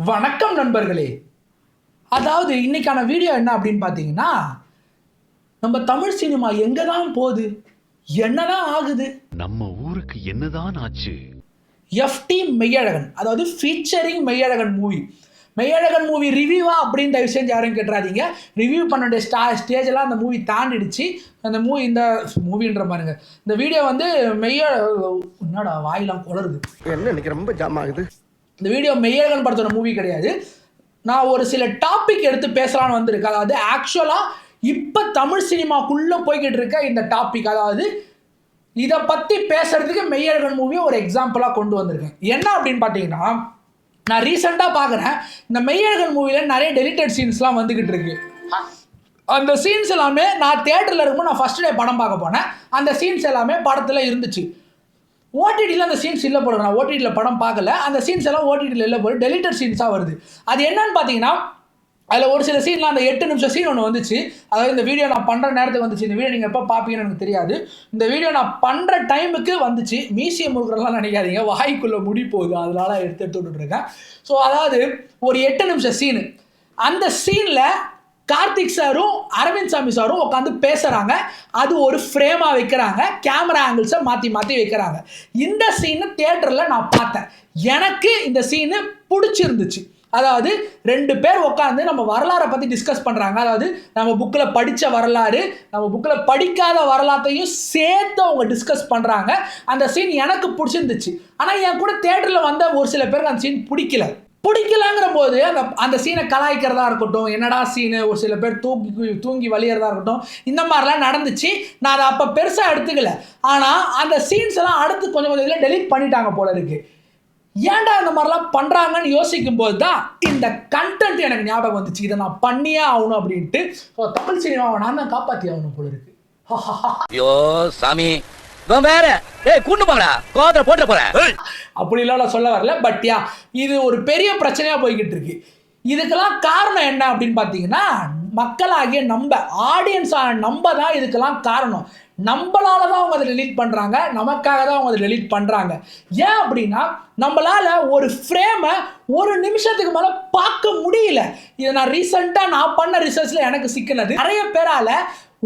வணக்கம் நண்பர்களே. அதாவது இன்னைக்கான வீடியோ என்ன அப்படின்னு பார்த்தீங்கன்னா, நம்ம தமிழ் சினிமா எங்க தான் போகுது, என்னதான் ஆகுது, நம்ம ஊருக்கு என்னதான் ஆச்சு. எஃப்டி மெய்யழகன், அதாவது featuring Meiyazhagan movie. Meiyazhagan movie ரிவ்யூவா அப்படின்னு தயவு செஞ்சு யாரும் கேட்டுறாதீங்க. ரிவ்யூ பண்ண ஸ்டேஜெல்லாம் அந்த மூவி தாண்டிடுச்சு. அந்த மூவி இந்த மூவின்ற பாருங்க, இந்த வீடியோ வந்து என்னடா வாயிலாம் குளருது, என்ன இன்னைக்கு ரொம்ப ஜாம் ஆகுது. இந்த வீடியோ மெய்யழகன் படத்தோட மூவி கிடையாது. நான் ஒரு சில டாபிக் எடுத்து பேசலான்னு வந்திருக்கேன். அதாவது ஆக்சுவலாக இப்போ தமிழ் சினிமாக்குள்ளே போய்கிட்டு இருக்க இந்த டாபிக், அதாவது இதை பற்றி பேசுறதுக்கு மெய்யழகன் மூவியை ஒரு எக்ஸாம்பிளாக கொண்டு வந்திருக்கேன். என்ன அப்படின்னு பார்த்தீங்கன்னா, நான் ரீசெண்டாக பார்க்குறேன், இந்த மெய்யழகன் மூவியில் நிறைய டெலிட்டட் சீன்ஸ்லாம் வந்துக்கிட்டு இருக்கு. அந்த சீன்ஸ் எல்லாமே நான் தியேட்டரில் இருக்கும்போது நான் ஃபர்ஸ்ட் டே படம் பார்க்க போனேன். அந்த சீன்ஸ் எல்லாமே படத்தில் இருந்துச்சு. ஓடிடியில் அந்த சீன்ஸ் இல்லை போடுங்க, நான் ஓடிடியில் படம் பார்க்கல. அந்த சீன்ஸ் எல்லாம் ஓடிடியில் இல்லை போது டெலிட்டட் சீன்ஸாக வருது. அது என்னன்னு பார்த்தீங்கன்னா, அதில் ஒரு சில சீன்லாம் அந்த 8 நிமிஷம் சீன் ஒன்று வந்துச்சு. அதாவது இந்த வீடியோ நான் பண்ணுற நேரத்துக்கு வந்துச்சு. இந்த வீடியோ நீங்கள் எப்போ பார்ப்பீங்கன்னு எனக்கு தெரியாது. இந்த வீடியோ நான் பண்ணுற டைமுக்கு வந்துச்சு. மியூசியம் முழுக்கிறலாம் நினைக்காதீங்க, வாய்க்குள்ளே முடி போகுது, அதனால எடுத்து விட்டுருக்கேன். ஸோ அதாவது ஒரு 8 நிமிஷம் சீனு. அந்த சீனில் கார்த்திக் சாரும் அரவிந்த் சாமி சாரும் உட்காந்து பேசுகிறாங்க. அது ஒரு ஃப்ரேமாக வைக்கிறாங்க, கேமரா ஆங்கிள்ஸை மாற்றி மாற்றி வைக்கிறாங்க. இந்த சீனு தியேட்டரில் நான் பார்த்தேன். எனக்கு இந்த சீனு பிடிச்சிருந்துச்சு. அதாவது 2 பேர் உட்காந்து நம்ம வரலாறை பற்றி டிஸ்கஸ் பண்ணுறாங்க. அதாவது நம்ம புக்கில் படித்த வரலாறு, நம்ம புக்கில் படிக்காத வரலாற்றையும் சேர்த்து அவங்க டிஸ்கஸ் பண்ணுறாங்க. அந்த சீன் எனக்கு பிடிச்சிருந்துச்சு. ஆனால் என் கூட தியேட்டரில் வந்த ஒரு சில பேருக்கு அந்த சீன் பிடிக்கலங்கிற போது அந்த சீனை கலாய்க்கிறதா இருக்கட்டும், என்னடா சீனு, ஒரு சில பேர் தூங்கி வலியறதா இருக்கட்டும், இந்த மாதிரிலாம் நடந்துச்சு. நான் அதை அப்போ பெருசாக எடுத்துக்கல. ஆனால் அந்த சீன்ஸ் எல்லாம் அடுத்து கொஞ்சம் இதில் டெலீட் பண்ணிட்டாங்க போல இருக்கு. ஏன்டா இந்த மாதிரிலாம் பண்ணுறாங்கன்னு யோசிக்கும் போது தான் இந்த கண்டென்ட் எனக்கு ஞாபகம் வந்துச்சு. இதை நான் பண்ணியே ஆகணும் அப்படின்ட்டு. ஸோ தமிழ் சினிமாவை நான் தான் காப்பாற்றி ஆகணும் போல இருக்கு. ஐயோ சாமி, வேற கூட்டு போங்கடா, கோவத்துல போட்டு போறேன் அப்படிலாம் நான் சொல்ல வரல. பட் யா, இது ஒரு பெரிய பிரச்சனையாக போய்கிட்டு இருக்கு. இதுக்கெல்லாம் காரணம் என்ன அப்படின்னு பார்த்தீங்கன்னா, மக்களாகிய நம்ம ஆடியன்ஸான நம்ம தான் இதுக்கெல்லாம் காரணம். நம்மளால தான் அவங்க அதை டெலீட் பண்ணுறாங்க, நமக்காக தான் அவங்க அதை டெலீட் பண்ணுறாங்க. ஏன் அப்படின்னா, நம்மளால் ஒரு ஃப்ரேமை ஒரு நிமிஷத்துக்கு மேலே பார்க்க முடியல. இதை நான் ரீசெண்டாக நான் பண்ண ரிசர்ச்சில் எனக்கு சிக்கினது. நிறைய பேரால்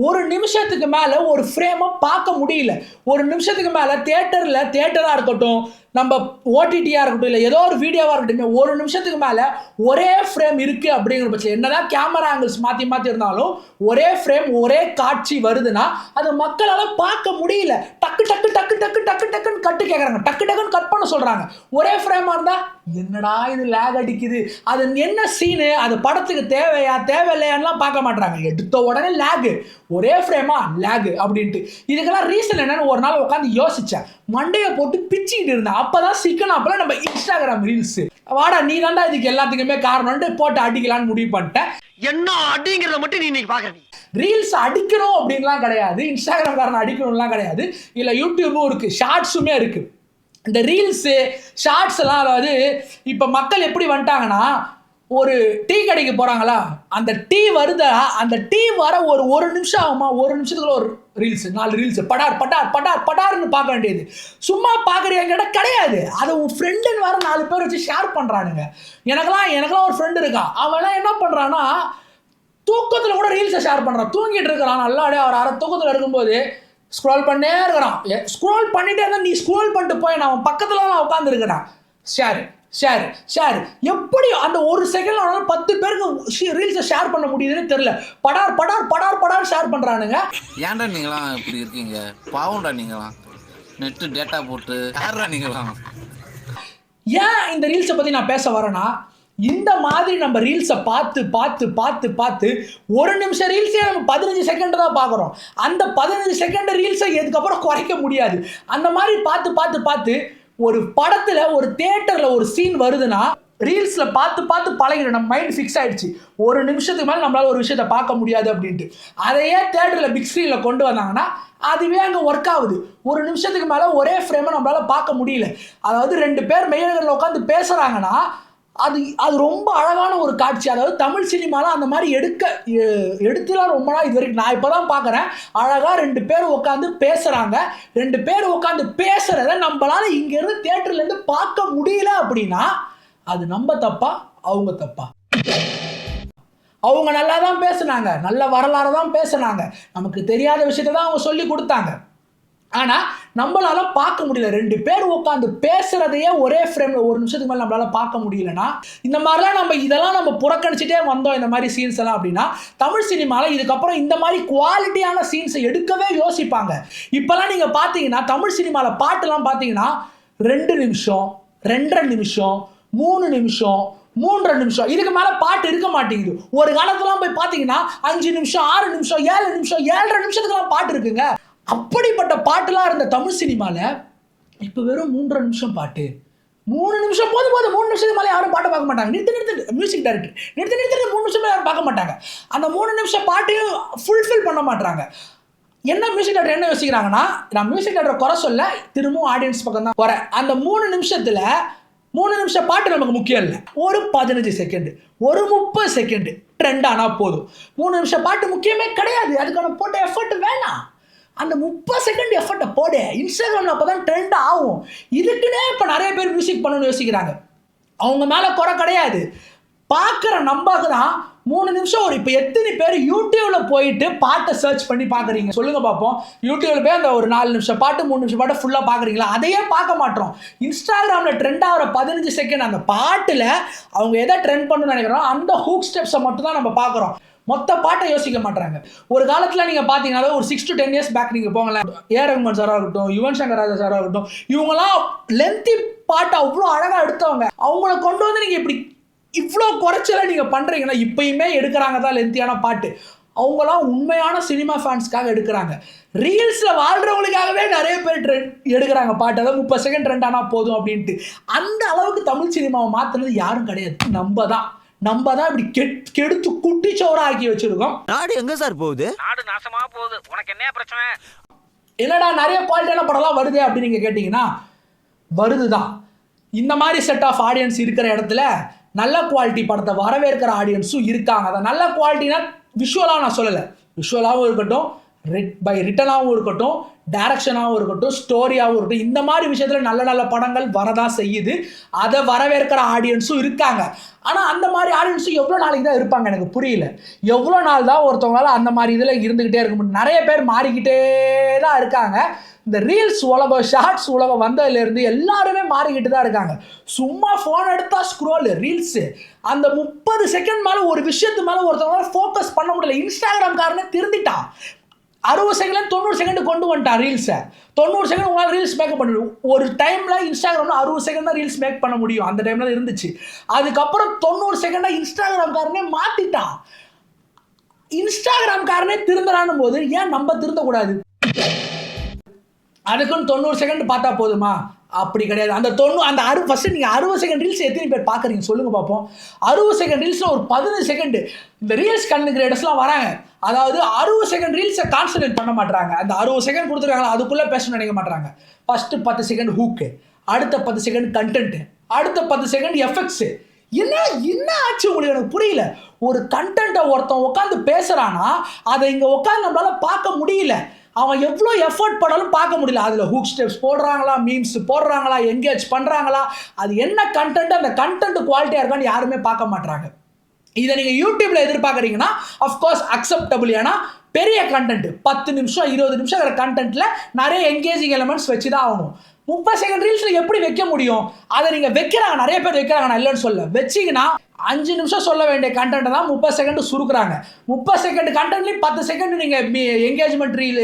ஒரு நிமிஷத்துக்கு மேலே ஒரு ஃப்ரேமை பார்க்க முடியல. ஒரு நிமிஷத்துக்கு மேலே தியேட்டராக இருக்கட்டும், நம்ம ஓடிடியாக இருக்கட்டும், இல்லை ஏதோ ஒரு வீடியோவாக இருக்கட்டும், ஒரு நிமிஷத்துக்கு மேலே ஒரே ஃப்ரேம் இருக்குது அப்படிங்கிற பட்சத்தில் என்னதான் கேமரா ஆங்கிள்ஸ் மாற்றி மாற்றி இருந்தாலும் ஒரே ஃப்ரேம் ஒரே காட்சி வருதுன்னா அது மக்களால் பார்க்க முடியல. டக்கு டக்கு டக்கு டக்கு டக்கு டக்குன்னு கட்டு கேட்குறாங்க, டக்கு டக்குன்னு கட் பண்ண சொல்கிறாங்க. ஒரே ஃப்ரேமாக இருந்தால் என்னடா இது லேக் அடிக்குது, அது என்ன சீனு, அது படத்துக்கு தேவையா தேவையில்லையான்லாம் பார்க்க மாட்டாங்க. எடுத்த உடனே லேகு, ஒரே ஃப்ரேமா லேகு அப்படின்ட்டு. இதுக்கெல்லாம் ரீசன் என்னன்னு ஒரு நாள் உட்காந்து யோசித்தேன். மண்டையை போட்டு பிச்சுக்கிட்டு இருந்தேன். அப்போதான் சிக்கனாப்பில் நம்ம இன்ஸ்டாகிராம் ரீல்ஸ், வாடா நீ தாண்டா இதுக்கு எல்லாத்துக்குமே காரணம்னு போட்டு அடிக்கலான்னு முடிவு பண்ணிட்டேன். என்ன அடிங்கிறத மட்டும் நீ இன்னைக்கு பாக்குறீங்க. ரீல்ஸ் அடிக்கணும் அப்படின்லாம் கிடையாது, இன்ஸ்டாகிராம் காரணம் அடிக்கணும்லாம் கிடையாது. இல்லை யூடியூபும் இருக்குது, ஷார்ட்ஸுமே இருக்குது. இந்த ரீல்ஸு ஷார்ட்ஸ் எல்லாம், அதாவது இப்போ மக்கள் எப்படி வந்துட்டாங்கன்னா, ஒரு டீ கடைக்கு போகிறாங்களா, அந்த டீ வருதா, அந்த டீ வர ஒரு நிமிஷம் ஆகுமா, ஒரு நிமிஷத்துக்குள்ள ஒரு ரீல்ஸு 4 ரீல்ஸு படார் பட்டார் பட்டார் பட்டார்னு பார்க்க வேண்டியது. சும்மா பார்க்குறீங்க கிடையாது, அதை உன் ஃப்ரெண்டுன்னு வர 4 பேர் வச்சு ஷேர் பண்ணுறானுங்க. எனக்கெல்லாம் ஒரு ஃப்ரெண்டு இருக்கான். அவன்லாம் என்ன பண்ணுறான்னா, தூக்கத்தில் கூட ரீல்ஸை ஷேர் பண்ணுறான். தூங்கிட்டு இருக்கிறான் நல்லா, அவர் அரை தூக்கத்தில் இருக்கும்போது ஸ்க்ரோல் பண்ணே இருக்கிறான். ஸ்க்ரோல் பண்ணிட்டே இருந்தால் நீ ஸ்க்ரோல் பண்ணிட்டு போய் நான் பக்கத்தில் நான் உட்காந்துருக்கிறேன். ஷேர் எப்படி அந்த ஒரு செகண்ட் ஆனாலும் 10 பேருக்கு ரீல்ஸை ஷேர் பண்ண முடியுதுன்னு தெரியல. படார் படார் படார் படார் ஷேர் பண்ணுறானுங்க. ஏன்டா நீங்களாம் இப்படி இருக்கீங்க, பாவம்டா நீங்களாம், நெட்டு டேட்டா போட்டு யாரா நீங்களாம். ஏன் இந்த ரீல்ஸை பற்றி நான் பேச வரேன்னா, இந்த மாதிரி நம்ம ரீல்ஸை பார்த்து பார்த்து பார்த்து பார்த்து ஒரு நிமிஷம் ரீல்ஸே நம்ம 15 செகண்ட் தான் பார்க்குறோம். அந்த 15 செகண்ட் ரீல்ஸை எதுக்கப்புறம் குறைக்க முடியாது. அந்த மாதிரி பார்த்து பார்த்து பார்த்து ஒரு படத்தில், ஒரு தியேட்டரில் ஒரு சீன் வருதுன்னா ரீல்ஸில் பார்த்து பார்த்து பழகிடும். நம்ம மைண்ட் ஃபிக்ஸ் ஆகிடுச்சு, ஒரு நிமிஷத்துக்கு மேலே நம்மளால் ஒரு விஷயத்தை பார்க்க முடியாது அப்படின்ட்டு. அதையே தியேட்டரில் பிக் ஸ்க்ரீனில் கொண்டு வந்தாங்கன்னா அதுவே அங்கே ஒர்க் ஆகுது. ஒரு நிமிஷத்துக்கு மேலே ஒரே ஃப்ரேமை நம்மளால் பார்க்க முடியல. அதாவது 2 பேர் மெய்யழகனில் உட்காந்து பேசுகிறாங்கன்னா அது ரொம்ப அழகான ஒரு காட்சி. அதாவது தமிழ் சினிமாவில் அந்த மாதிரி எடுத்துலாம் ரொம்ப நாள் இது வரைக்கும் நான் இப்போ தான் பார்க்குறேன். அழகாக 2 பேர் உட்காந்து பேசுகிறாங்க. 2 பேர் உட்காந்து பேசுகிறத நம்மளால் இங்கேருந்து தியேட்டர்லேருந்து பார்க்க முடியல அப்படின்னா அது நம்ம தப்பா அவங்க தப்பா? அவங்க நல்லா தான் பேசுனாங்க, நல்ல வரலாறு தான் பேசுனாங்க, நமக்கு தெரியாத விஷயத்தை தான் அவங்க சொல்லி கொடுத்தாங்க. ஆனால் நம்மளால பார்க்க முடியல. 2 பேர் உட்காந்து பேசுறதையே ஒரே ஃப்ரேமில் ஒரு நிமிஷத்துக்கு மேலே நம்மளால பார்க்க முடியலன்னா, இந்த மாதிரிலாம் இதெல்லாம் நம்ம புறக்கணிச்சிட்டே வந்தோம் இந்த மாதிரி சீன்ஸ் எல்லாம் அப்படின்னா, தமிழ் சினிமாவில் இதுக்கப்புறம் இந்த மாதிரி குவாலிட்டியான சீன்ஸை எடுக்கவே யோசிப்பாங்க. இப்போல்லாம் நீங்கள் பார்த்தீங்கன்னா தமிழ் சினிமாவில் பாட்டுலாம் பார்த்தீங்கன்னா 2 நிமிஷம், 2.5 நிமிஷம், 3 நிமிஷம், 3.5 நிமிஷம், இதுக்கு மேலே பாட்டு இருக்க மாட்டேங்குது. ஒரு காலத்துலாம் போய் பார்த்தீங்கன்னா 5 நிமிஷம், 6 நிமிஷம், 7 நிமிஷம், 7.5 நிமிஷத்துக்குலாம் பாட்டு இருக்குங்க. அப்படிப்பட்ட பாட்டுலாம் இருந்த தமிழ் சினிமாவில் இப்போ வெறும் 3.5 நிமிஷம் பாட்டு. 3 நிமிஷம் போதும் 3 நிமிஷத்துக்கு மேலே யாரும் பாட்டை பார்க்க மாட்டாங்க. நிறுத்து மியூசிக் டைரக்டர் நிறுத்து 3 நிமிஷம் யாரும் பார்க்க மாட்டாங்க. அந்த 3 நிமிஷம் பாட்டையும் ஃபுல்ஃபில் பண்ண மாட்டாங்க. என்ன மியூசிக் டைரக்டர் என்ன யோசிக்கிறாங்கன்னா, நான் மியூசிக் டைரக்டரை குறை சொல்ல, திரும்பவும் ஆடியன்ஸ் பக்கம் தான் குறை. அந்த 3 நிமிஷத்தில் 3 நிமிஷம் பாட்டு நமக்கு முக்கியம் இல்லை. ஒரு 15 செகண்ட், ஒரு 30 செகண்ட் ட்ரெண்ட் ஆனால் போதும். 3 நிமிஷம் பாட்டு முக்கியமே கிடையாது. அதுக்கான போட்ட எஃபர்ட் வேணாம். அந்த 30 செகண்ட் எஃபர்ட்டை போடு. இன்ஸ்டாகிராமில் அப்போ தான் ட்ரெண்ட் ஆகும். இதுக்குன்னே இப்போ நிறைய பேர் மியூசிக் பண்ணணும்னு யோசிக்கிறாங்க. அவங்க மேலே குறை கிடையாது. பார்க்குற நம்பக்கு தான் 3 நிமிஷம். இப்போ எத்தனை பேர் யூடியூப்பில் போயிட்டு பாட்டை சர்ச் பண்ணி பார்க்குறீங்க சொல்லுங்கள் பார்ப்போம். யூடியூப்பில் போய் அந்த ஒரு 4 நிமிஷம் பாட்டு 3 நிமிஷம் பாட்டை ஃபுல்லாக பார்க்குறீங்களா? அதையே பார்க்க மாட்டோம். இன்ஸ்டாகிராமில் ட்ரெண்ட் ஆகிற 15 செகண்ட் அந்த பாட்டில் அவங்க எதை ட்ரெண்ட் பண்ணணும்னு நினைக்கிறோம் அந்த ஹூக் ஸ்டெப்ஸை மட்டும் தான் நம்ம பார்க்குறோம். மொத்த பாட்டை யோசிக்க மாட்டாங்க. ஒரு காலத்தில் நீங்கள் பார்த்தீங்கன்னா ஒரு 6 to 10 years பேக் நீங்கள் போங்களேன், ஏஆர் ரஹ்மான் சாராக இருக்கட்டும், யுவன் சங்கர் ராஜா சாராக இருக்கட்டும், இவங்கெல்லாம் லென்த்தி பாட்டை அவ்வளோ அழகாக எடுத்தவங்க. அவங்கள கொண்டு வந்து நீங்கள் இப்படி இவ்வளோ குறைச்சல நீங்கள் பண்ணுறீங்கன்னா, இப்பயுமே எடுக்கிறாங்க தான் லென்த்தியான பாட்டு. அவங்களாம் உண்மையான சினிமா ஃபேன்ஸ்க்காக எடுக்கிறாங்க. ரீல்ஸில் வாழ்கிறவங்களுக்காகவே நிறைய பேர் எடுக்கிறாங்க பாட்டு. அதாவது 30 செகண்ட் ட்ரெண்ட் ஆனால் போதும் அப்படின்ட்டு. அந்த அளவுக்கு தமிழ் சினிமாவை மாற்றுனது யாரும் கிடையாது, நம்ம தான் இப்படி கெடுத்து குட்டிச்சோரா ஆக்கி வச்சிருக்கோம். நாடு எங்க சார் போகுது? நாடு நாசமா போகுது. உனக்கு என்ன பிரச்சனை? என்னடா நிறைய குவாலிட்டியான படம்லாம் வருது அப்படின்னு நீங்கள் கேட்டிங்கன்னா, வருதுதான். இந்த மாதிரி செட் ஆஃப் ஆடியன்ஸ் இருக்கிற இடத்துல நல்ல குவாலிட்டி படத்தை வரவேற்கிற ஆடியன்ஸும் இருக்காங்க. அதை நல்ல குவாலிட்டினா விஷுவலாக நான் சொல்லலை, விஷுவலாகவும் இருக்கட்டும், பை ரிட்டனாகவும் இருக்கட்டும், டைரக்ஷனாகவும் இருக்கட்டும், ஸ்டோரியாகவும் இருக்கட்டும், இந்த மாதிரி விஷயத்தில் நல்ல நல்ல படங்கள் வரதான் செய்யுது. அதை வரவேற்கிற ஆடியன்ஸும் இருக்காங்க. ஆனால் அந்த மாதிரி ஆடியன்ஸும் எவ்வளோ நாளைக்கு தான் இருப்பாங்க எனக்கு புரியல. எவ்வளோ நாள் தான் ஒருத்தவங்களால அந்த மாதிரி இதில் இருந்துக்கிட்டே இருக்க முடியும்? நிறைய பேர் மாறிக்கிட்டே தான் இருக்காங்க. இந்த ரீல்ஸ் உலகம், ஷார்ட்ஸ் உலகம் வந்ததுலேருந்து எல்லாருமே மாறிக்கிட்டு தான் இருக்காங்க. சும்மா ஃபோன் எடுத்தா ஸ்க்ரோல் ரீல்ஸு. அந்த 30 செகண்ட் மேலே ஒரு விஷயத்து மேலே ஒருத்தவங்களால ஃபோக்கஸ் பண்ண முடியல. இன்ஸ்டாகிராம்காரனே திருந்திட்டான். 60 செகண்ட் 90 செகண்ட் கொண்டு வந்துட்டான் ரீல்ஸை. 90 செகண்ட் உங்களால் ரீல்ஸ் மேக்கப் பண்ண முடியும். ஒரு டைமில் இன்ஸ்டாகிராமில் 60 செகண்ட் தான் ரீல்ஸ் மேக் பண்ண முடியும். அந்த டைமில் இருந்துச்சு. அதுக்கப்புறம் 90 செகண்டாக இன்ஸ்டாகிராம்காரனே மாற்றிட்டான். இன்ஸ்டாகிராம்காரனே திருந்தலானும் போது ஏன் நம்ம திருந்தக்கூடாது? அதுக்குன்னு 90 செகண்ட் பார்த்தா போதுமா? அப்படி கிடையாது. அந்த 60 ஃபஸ்ட்டு நீங்கள் 60 செகண்ட் ரீல்ஸ் எத்தனை பேர் பார்க்குறீங்க சொல்லுங்கள் பார்ப்போம். 60 செகண்ட் ரீல்ஸில் ஒரு 15 செகண்டு இந்த ரீல்ஸ் கண்டென்ட் கிரியேட்டர்ஸ்லாம் வராங்க. அதாவது 60 செகண்ட் ரீல்ஸை கான்சன்ட்ரேட் பண்ண மாட்டாங்க. அந்த 60 செகண்ட் கொடுத்துருக்காங்களா அதுக்குள்ளே பேசணும்னு நினைக்க மாட்டாங்க. ஃபஸ்ட்டு 10 செகண்ட் ஹூக்கு, அடுத்த 10 செகண்ட் கண்டென்ட்டு, அடுத்த 10 செகண்ட் எஃபெக்ட்ஸு. என்ன ஆச்சு உங்களுக்கு? எனக்கு புரியல. ஒரு கண்டென்ட்டை ஒருத்தன் உட்காந்து பேசுகிறான்னா அதை இங்கே உட்காந்து நம்மளால் பார்க்க முடியல. அவன் எவ்வளோ எஃபர்ட் போடாலும் பார்க்க முடியல. அதில் ஹூக் ஸ்டெப்ஸ் போடுறாங்களா, மீம்ஸ் போடுறாங்களா, என்கேஜ் பண்ணுறாங்களா, அது என்ன கண்டென்ட், அந்த கண்டென்ட் குவாலிட்டியாக இருக்கான்னு யாருமே பார்க்க மாட்டாங்க. இதை நீங்கள் யூடியூப்பில் எதிர்பார்க்குறீங்கன்னா அஃப்கோர்ஸ் அக்செப்டபிள். ஏன்னா பெரிய கண்டென்ட் 10 நிமிஷம் 20 நிமிஷம் இருக்கிற கண்டென்ட்டில் நிறைய என்கேஜிங் எலிமெண்ட்ஸ் வச்சு தான் ஆகணும். 30 செகண்ட் ரீல்ஸில் எப்படி வைக்க முடியும்? அதை நீங்கள் வைக்கிறாங்க, நிறைய பேர் வைக்கிறாங்க, நான் இல்லைன்னு சொல்ல. வச்சிங்கன்னா 5 நிமிஷம் சொல்ல வேண்டிய கண்டென்ட்டை தான் 30 செகண்ட் சுருக்குறாங்க. 30 செகண்ட் கண்டென்ட்லேயும் 10 செகண்ட் நீங்கள்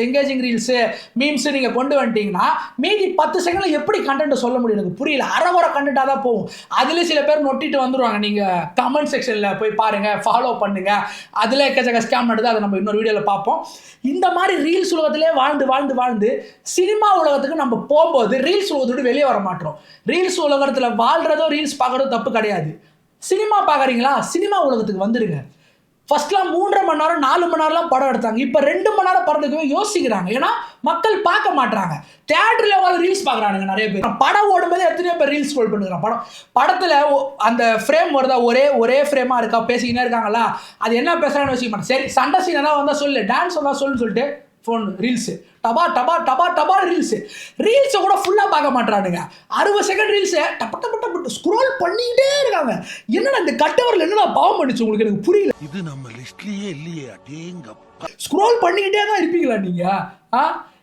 என்கேஜிங் ரீல்ஸு மீம்ஸு நீங்கள் கொண்டு வந்துட்டீங்கன்னா மீதி 10 செகண்டில் எப்படி கண்டென்ட்டை சொல்ல முடியும்? எனக்கு புரியல. அரைகுறை கண்டென்ட்டாக தான் போகும். அதுலேயும் சில பேர் நொட்டிட்டு வந்துடுவாங்க. நீங்கள் கமெண்ட் செக்ஷனில் போய் பாருங்கள், ஃபாலோ பண்ணுங்கள். அதில் எக்கச்சக்க ஸ்கேம் நடக்குது. அதை நம்ம இன்னொரு வீடியோவில் பார்ப்போம். இந்த மாதிரி ரீல்ஸ் உலகத்திலே வாழ்ந்து சினிமா உலகத்துக்கு நம்ம போகும்போது ரீல்ஸ் உலகத்தோடு வெளியே வர மாட்டோம். ரீல்ஸ் உலகத்தில் வாழ்கிறதோ ரீல்ஸ் பார்க்குறதோ தப்பு கிடையாது. சினிமா பார்க்குறீங்களா, சினிமா உலகத்துக்கு வந்துடுங்க. ஃபர்ஸ்ட்லாம் 3.5 மணி நேரம் 4 மணி நேரம்லாம் படம் எடுத்தாங்க. இப்போ 2 மணி நேரம் படத்துக்குமே யோசிக்கிறாங்க. ஏன்னா மக்கள் பார்க்க மாட்டாங்க. தியேட்டரில் உட்காந்து ரீல்ஸ் பார்க்குறானுங்க நிறைய பேர். படம் ஓடும்போது எத்தனையோ பேர் ரீல்ஸ் ஸ்க்ரோல் பண்ணுறாங்க. படத்தில் அந்த ஃப்ரேம் வருதா, ஒரே ஃப்ரேமாக இருக்கா, பேசிக்கினே இருக்காங்களா, அது என்ன பேசுகிறான்னு யோசிக்க மாட்டேன். சரி சண்டை சீன் எதாவது வந்தால் சொல்லு, டான்ஸ் வந்தால் சொல்லுன்னு சொல்லிட்டு ஃபோன் ரீல்ஸு டபா டபா டபா டபா ரீல்ஸை கூட ஃபுல்லாக பார்க்க மாட்டானுங்க. 60 செகண்ட் ரீல்ஸை டப்ப டப்ப டப்ப ஸ்க்ரோல் பண்ணிக்கிட்டே இருக்காங்க. என்னடா இந்த கட்டவரில் என்னடா பாவம் பண்ணிச்சு உங்களுக்கு, எனக்கு புரியல. இது நம்ம லிஸ்ட்லயே இல்லையே, அடேங்கப்பா. ஸ்க்ரோல் பண்ணிக்கிட்டே தான் இருப்பீங்களா நீங்கள்?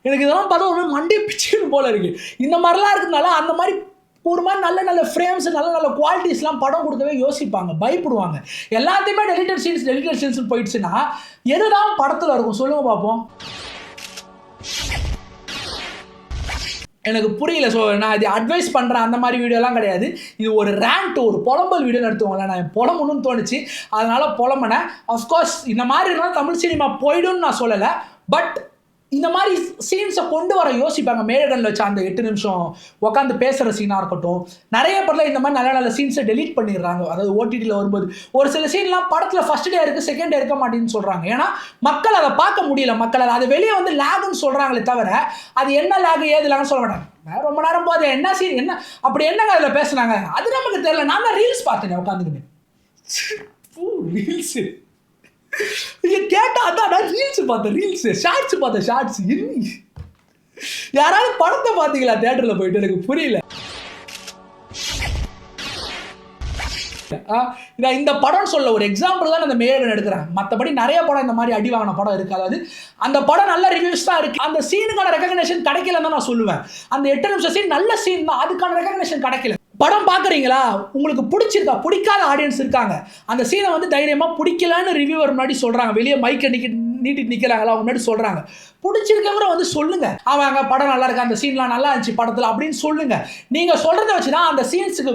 எனக்கு இதெல்லாம் பார்த்தா ஒரு மண்டே பிச்சுன்னு போல இருக்கு. இந்த மாதிரிலாம் இருக்கிறதுனால அந்த மாதிரி ஒரு மாதிரி நல்ல நல்ல ஃப்ரேம்ஸ் நல்ல நல்ல குவாலிட்டிஸ்லாம் படம் கொடுக்கவே யோசிப்பாங்க, பயப்படுவாங்க. எல்லாத்தையுமே டெலிட்டட் சீன்ஸ் போயிடுச்சுன்னா எதுதான் படத்தில் இருக்கும் சொல்லுங்க பார்ப்போம். எனக்கு புரியல. ஸோ நான் இது அட்வைஸ் பண்ணுறேன் அந்த மாதிரி வீடியோலாம் கிடையாது. இது ஒரு ரேண்ட், ஒரு புலம்பல் வீடியோ எடுத்துவாங்களே, நான் புலம்பணும்னு தோணுச்சு, அதனால புலம்பினேன். அஃப்கோர்ஸ் இந்த மாதிரி இருந்தால் தமிழ் சினிமா போய்டும்னு நான் சொல்லலை. பட் இந்த மாதிரி சீன்ஸை கொண்டு வர யோசிப்பாங்க. மேடகனில் வச்ச அந்த 8 நிமிஷம் உட்காந்து பேசுகிற சீனாக இருக்கட்டும், நிறைய படத்தில் இந்த மாதிரி நல்ல நல்ல சீன்ஸை டெலீட் பண்ணிடுறாங்க. அதாவது ஓடிடியில் வரும்போது ஒரு சில சீன்லாம் படத்தில் ஃபர்ஸ்ட் டே இருக்குது, செகண்ட் டே இருக்க மாட்டேன்னு சொல்கிறாங்க. ஏன்னா மக்கள் அதை பார்க்க முடியல, மக்கள் அதை வெளியே வந்து லேகுன்னு சொல்கிறாங்களே தவிர அது என்ன லேகு ஏது லேகுன்னு சொல்ல மாட்டாங்க. ரொம்ப நேரம் போது என்ன சீன் என்ன அப்படி என்னங்க அதில் பேசுனாங்க அது நமக்கு தெரியல. நான் தான் ரீல்ஸ் பார்த்தேன் உட்காந்துக்கிட்டு. ரீல்ஸு கேட்டா அதான் ரீல்ஸ் பார்த்தேன், ரீல்ஸ் ஷார்ட்ஸ் பார்த்தேன், ஷார்ட்ஸ். யாராவது படத்தை பார்த்தீங்களா தியேட்டர்ல போயிட்டு? எனக்கு புரியல. இந்த படம் சொல்ல ஒரு எக்ஸாம்பிள் தான் அந்த மேயர் எடுக்கிறேன். மற்றபடி நிறைய படம் இந்த மாதிரி அடி வாங்கின படம் இருக்கு. அதாவது அந்த படம் நல்ல ரிவ்யூஸ் தான் இருக்கு, அந்த சீனுக்கான ரெகக்னேஷன் கிடைக்கலன்னு தான் நான் சொல்லுவேன். அந்த 8 நிமிஷம் சீன் நல்ல சீன் தான், அதுக்கான ரெகக்னேஷன் கிடைக்கல. படம் பார்க்குறீங்களா, உங்களுக்கு பிடிச்சிருக்கா? பிடிக்காத ஆடியன்ஸ் இருக்காங்க. அந்த சீனை வந்து தைரியமாக பிடிக்கலன்னு ரிவ்யூவர் முன்னாடி சொல்கிறாங்க, வெளியே மைக்கை நீட்டிட்டு நிற்கிறாங்களா அவங்க முன்னாடி சொல்கிறாங்க. பிடிச்சிருக்கவங்க வந்து சொல்லுங்க, அவங்க படம் நல்லா இருக்கு, அந்த சீன்லாம் நல்லா இருந்துச்சு படத்தில் அப்படின்னு சொல்லுங்க. நீங்கள் சொல்கிறத வச்சு தான் அந்த சீன்ஸுக்கு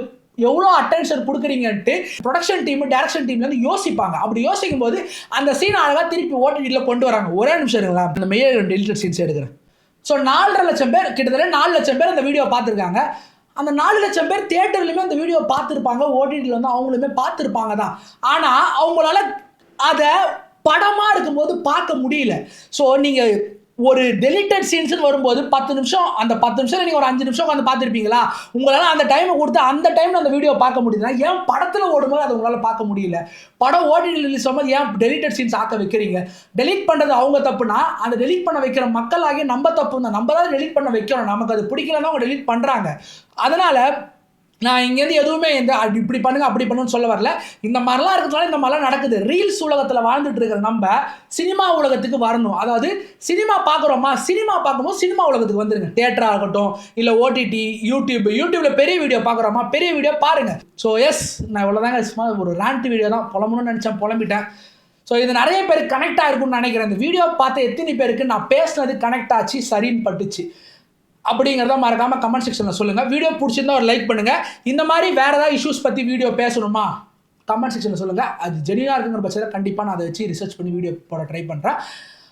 எவ்வளோ அட்டென்ஷன் கொடுக்குறீங்கன்ட்டு ப்ரொடக்ஷன் டீம் டைரக்ஷன் டீம்லேருந்து யோசிப்பாங்க. அப்படி யோசிக்கும் போது அந்த சீனை அழகாக திருப்பி ஓடிடியில் கொண்டு வராங்க. ஒரே நிமிஷம் இருங்களா, அந்த மெய்யர் டெலிட்டட் சீன்ஸ் எடுக்கிறேன். ஸோ 4.5 லட்சம் பேர், கிட்டத்தட்ட 4 லட்சம் பேர் அந்த வீடியோ பார்த்துருக்காங்க. அந்த 4 லட்சம் பேர் தியேட்டர்லையுமே அந்த வீடியோ பார்த்துருப்பாங்க, ஓடிடியில் வந்து அவங்களுமே பார்த்துருப்பாங்க தான். ஆனால் அவங்களால அதை படமாக இருக்கும்போது பார்க்க முடியல. ஸோ நீங்கள் ஒரு டெலிட்டட் சீன்ஸ்னு வரும்போது 10 நிமிஷம், அந்த 10 நிமிஷம் நீங்கள் ஒரு 5 நிமிஷம் உட்காந்து பார்த்துருப்பீங்களா? உங்களால் அந்த டைமை கொடுத்து அந்த டைமில் அந்த வீடியோ பார்க்க முடியுதுன்னா ஏன் படத்தில் ஓடும்போது அதை உங்களால் பார்க்க முடியல? படம் ஓடிடி ரிலீஸ் ஆகும்போது ஏன் டெலிட்டட் சீன்ஸ் ஆக்க வைக்கிறீங்க? டெலிட் பண்ணுறது அவங்க தப்புனா அந்த டெலிட் பண்ண வைக்கிற மக்களாகிய நம்ம தப்பு தான். நம்ம தான் டெலிட் பண்ண வைக்கிறோம், நமக்கு அது பிடிக்கலன்னா அவங்க டெலிட் பண்ணுறாங்க. அதனால் நான் இங்கேருந்து எதுவுமே இப்படி பண்ணுங்க அப்படி பண்ணுன்னு சொல்ல வரல. இந்த மாதிரிலாம் இருக்கிறதுனால இந்த மாதிரிலாம் நடக்குது. ரீல்ஸ் உலகத்தில் வாழ்ந்துட்டு இருக்கிற நம்ம சினிமா உலகத்துக்கு வரணும். அதாவது சினிமா பார்க்குறோமா, சினிமா பார்க்கும்போது சினிமா உலகத்துக்கு வந்துருங்க. தியேட்டராக இருக்கட்டும், இல்லை ஓடிடி, யூடியூப்ல பெரிய வீடியோ பார்க்குறோமா, பெரிய வீடியோ பாருங்க. ஸோ எஸ், நான் இவ்வளோதாங்க, சும்மா ஒரு ரேண்ட் வீடியோ தான், புலம்பணும்னு நினச்சேன், புலம்பிட்டேன். ஸோ இது நிறைய பேருக்கு கனெக்ட் ஆகிருக்குன்னு நினைக்கிறேன். இந்த வீடியோ பார்த்து எத்தனை பேருக்கு நான் பேசுனது கனெக்ட் ஆச்சு, சரின்னு பட்டுச்சு அப்படிங்கிறத மறக்காமல் கமெண்ட் செக்ஷனில் சொல்லுங்கள். வீடியோ பிடிச்சிருந்தா ஒரு லைக் பண்ணுங்கள். இந்த மாதிரி வேறு ஏதாவது இஷ்யூஸ் பற்றி வீடியோ பேசணுமா கமெண்ட் செக்ஷனில் சொல்லுங்கள். அது ஜெனியூனாக இருக்குங்கிற பட்சத்தில் கண்டிப்பாக நான் அதை வச்சு ரிசர்ச் பண்ணி வீடியோ போட ட்ரை பண்ணுறேன்.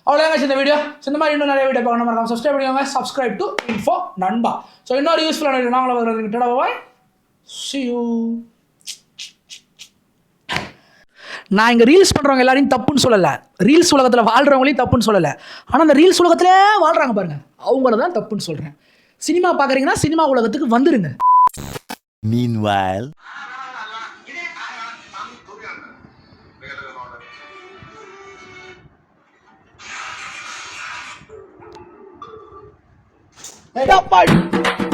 அவ்வளோதாங்க இந்த வீடியோ. இந்த மாதிரி இன்னும் நிறைய வீடியோ பார்க்கணும், மறக்காம சப்ஸ்கிரைப் பண்ணிக்கோங்க. சப்ஸ்கிரைப் டு இன்ஃபோ நண்பா. ஸோ இன்னொரு யூஸ்ஃபுல்லான வீடியோ நாங்களும் வருகிறேன். பாய், see you. நான் இங்கே ரீல்ஸ் பண்ணுறவங்க எல்லாரையும் தப்புன்னு சொல்லலை, ரீல்ஸ் உலகத்தில் வாழ்கிறவங்களையும் தப்புன்னு சொல்லலை. ஆனால் அந்த ரீல்ஸ் உலகத்திலே வாழ்கிறாங்க பாருங்கள், அவங்கள தான் தப்புன்னு சொல்கிறேன். சினிமா பார்க்குறீங்கன்னா சினிமா உலகத்துக்கு வந்துடுங்க. Meanwhile, Hey.